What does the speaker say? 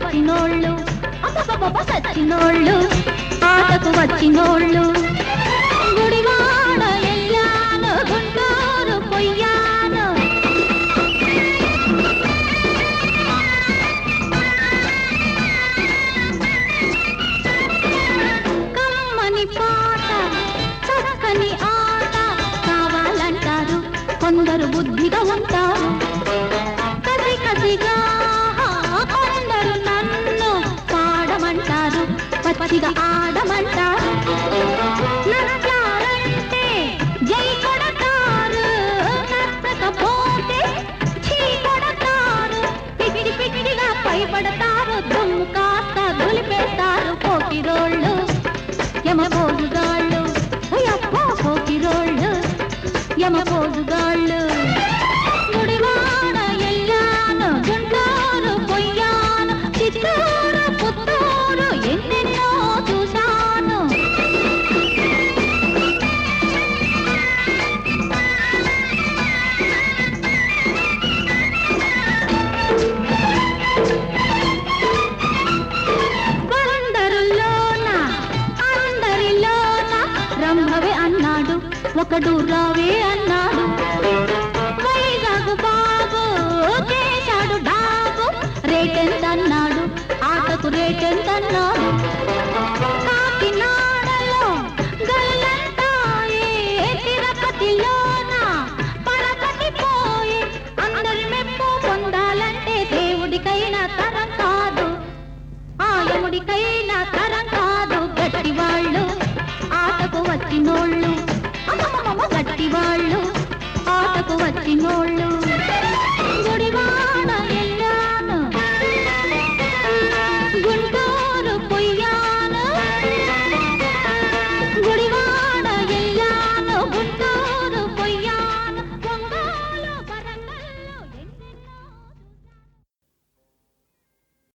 వచ్చినోళ్ళు సచ్చినోళ్ళు ఆటకు వచ్చినోళ్ళు గుడివాడ ఎల్లాను గుంటూరు పొయ్యాను కమ్మని పాట చక్కని ఆట కావాలంటారు కొందరు బుద్ధిగా ఉంటారు కసి కసిగా కొందరు నన్ను పాడమంటారు పచ్చిగా ఆడమంటారు నచ్చారంటే జై కొడతారు నచ్చకపోతే చీ కొడతారు పిగిడి పిగిడిగా పైపడతారు దుమ్ము కాస్త దులిపేస్తారు పోకిరోళ్ళు యమపోజుగాళ్ళు అయ్యప్పో పోకిరోళ్ళు యమపోజుగాళ్ళు గుడివాడ ఎల్లాను గుంటూరు పొయ్యాను చిత్తూరు పుత్తూరు ఎన్నెన్నో చూశాను అందరిలోన రంభవే అన్నాడు ఒకడు రావే అన్నాడు వైజాగ్ బాబు చేశాడు డాబు రేటెంతన్నాడు ఆటకు రేటెంతన్నాడు కాకినాడలో గల్లంతాయే తిరుపతిలోన పరపతి పోయే అందరి మెప్పు పొందాలంటే దేవుడికైనా తరం కాదు ఆయముడికైనా తరం కాదు గట్టివాళ్ళు ఆటకు వచ్చినోళ్ళు గట్టివాళ్ళు ఆటకు వచ్చినోళ్ళు